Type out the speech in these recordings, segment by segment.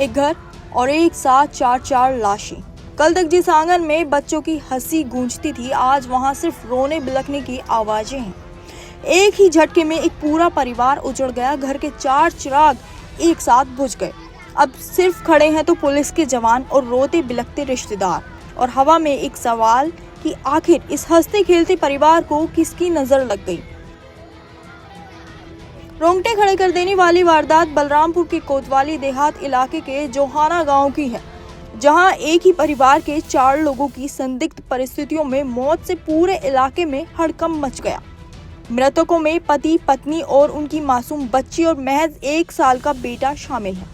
एक घर और एक साथ चार लाशें। कल तक जिस आंगन में बच्चों की हंसी गूंजती थी, आज वहां सिर्फ रोने बिलखने की आवाजें हैं। एक ही झटके में एक पूरा परिवार उजड़ गया। घर के 4 चिराग एक साथ बुझ गए। अब सिर्फ खड़े हैं तो पुलिस के जवान और रोते बिलखते रिश्तेदार, और हवा में एक सवाल कि आखिर इस हंसते खेलते परिवार को किसकी नजर लग गई। रोंगटे खड़े कर देने वाली वारदात बलरामपुर के कोतवाली देहात इलाके के जोहाना गांव की है, जहां एक ही परिवार के 4 लोगों की संदिग्ध परिस्थितियों में मौत से पूरे इलाके में हड़कंप मच गया। मृतकों में पति, पत्नी और उनकी मासूम बच्ची और महज 1 साल का बेटा शामिल है।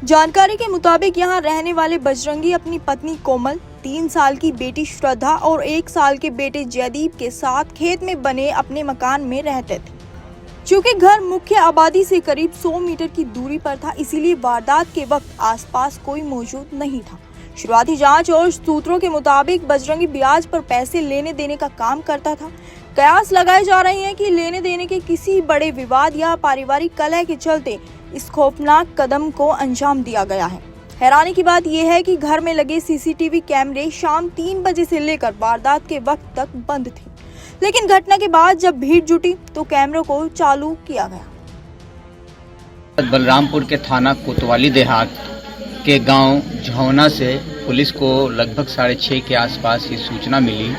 जानकारी के मुताबिक यहां रहने वाले बजरंगी अपनी पत्नी कोमल, 3 साल की बेटी श्रद्धा और 1 साल के बेटे जयदीप के साथ खेत में बने अपने मकान में रहते थे। चूंकि घर मुख्य आबादी से करीब 100 मीटर की दूरी पर था, इसीलिए वारदात के वक्त आसपास कोई मौजूद नहीं था। शुरुआती जांच और सूत्रों के मुताबिक बजरंगी ब्याज पर पैसे लेने देने का काम करता था। कयास लगाए जा रहे हैं कि लेने देने के किसी बड़े विवाद या पारिवारिक कलह के चलते इस खौफनाक कदम को अंजाम दिया गया है। हैरानी की बात यह है कि घर में लगे सीसीटीवी कैमरे शाम 3 बजे से लेकर वारदात के वक्त तक बंद थे, लेकिन घटना के बाद जब भीड़ जुटी तो कैमरों को चालू किया गया। बलरामपुर के थाना कोतवाली देहात के गांव झौना से पुलिस को लगभग 6:30 के आसपास ये सूचना मिली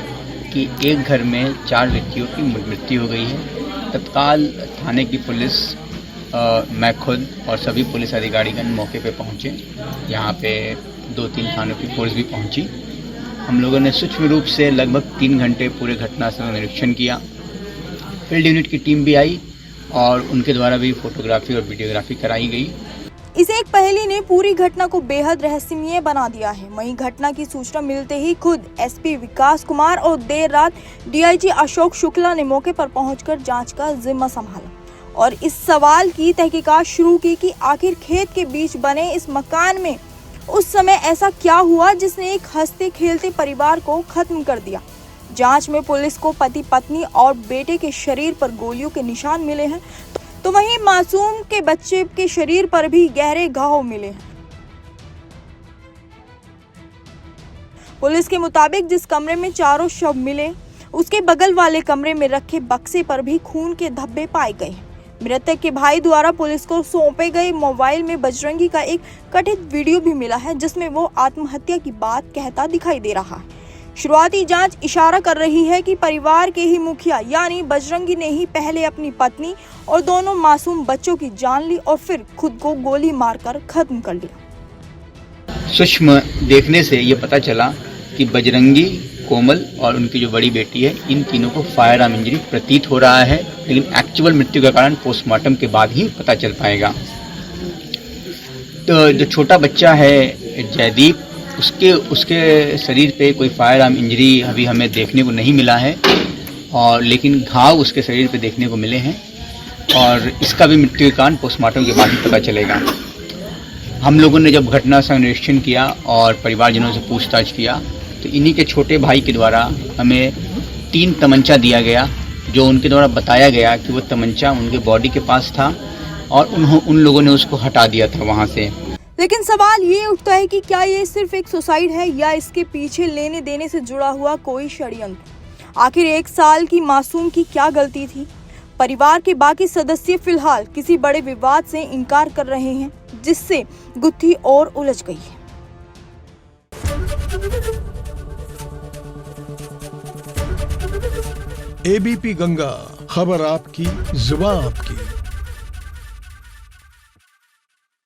कि एक घर में 4 व्यक्तियों की मृत्यु हो गई है। तत्काल थाने की पुलिस, मैं खुद और सभी पुलिस अधिकारीगण मौके पे पहुंचे। यहाँ पे 2-3 थानों की पुलिस भी पहुंची। हम लोगों ने सूक्ष्म रूप से लगभग 3 घंटे पूरे घटनास्थल का निरीक्षण किया। फील्ड यूनिट की टीम भी आई और उनके द्वारा भी फोटोग्राफी और वीडियोग्राफी कराई गई। इस एक पहेली ने पूरी घटना को बेहद रहस्यमय बना दिया है। वहीं घटना की सूचना मिलते ही खुद एसपी विकास कुमार और देर रात डीआईजी अशोक शुक्ला ने मौके पर पहुंचकर जांच का जिम्मा संभाला और इस सवाल की तहकीकात शुरू की कि आखिर खेत के बीच बने इस मकान में उस समय ऐसा क्या हुआ जिसने एक हंसते खेलते परिवार को खत्म कर दिया। जांच में पुलिस को पति, पत्नी और बेटे के शरीर पर गोलियों के निशान मिले हैं, तो वहीं मासूम के बच्चे के शरीर पर भी गहरे घाव मिले हैं। पुलिस के मुताबिक जिस कमरे में चारों शव मिले, उसके बगल वाले कमरे में रखे बक्से पर भी खून के धब्बे पाए गए। मृतक के भाई द्वारा पुलिस को सौंपे गए मोबाइल में बजरंगी का एक कथित वीडियो भी मिला है, जिसमें वो आत्महत्या की बात कहता दिखाई दे रहा है। शुरुआती जांच इशारा कर रही है कि परिवार के ही मुखिया यानी बजरंगी ने ही पहले अपनी पत्नी और दोनों मासूम बच्चों की जान ली और फिर खुद को गोली मारकर खत्म कर लिया। सूक्ष्म देखने से ये पता चला कि बजरंगी, कोमल और उनकी जो बड़ी बेटी है, इन तीनों को फायर आर्म इंजरी प्रतीत हो रहा है, लेकिन एक्चुअल मृत्यु का कारण पोस्टमार्टम के बाद ही पता चल पाएगा। तो जो छोटा बच्चा है जयदीप, उसके शरीर पे कोई फायर आर्म इंजरी अभी हमें देखने को नहीं मिला है, और लेकिन घाव उसके शरीर पे देखने को मिले हैं और इसका भी मृत्यु के कारण पोस्टमार्टम के बाद ही पता चलेगा। हम लोगों ने जब घटना का निरीक्षण किया और परिवारजनों से पूछताछ किया तो इन्हीं के छोटे भाई के द्वारा हमें 3 तमंचा दिया गया, जो उनके द्वारा बताया गया कि वो तमंचा उनके बॉडी के पास था और उन लोगों ने उसको हटा दिया था वहाँ से। लेकिन सवाल ये उठता है कि क्या ये सिर्फ एक सुसाइड है या इसके पीछे लेने देने से जुड़ा हुआ कोई षड्यंत्र। आखिर 1 साल की मासूम की क्या गलती थी। परिवार के बाकी सदस्य फिलहाल किसी बड़े विवाद से इनकार कर रहे हैं, जिससे गुत्थी और उलझ गई है। एबीपी गंगा, खबर आपकी, जुबान आपकी।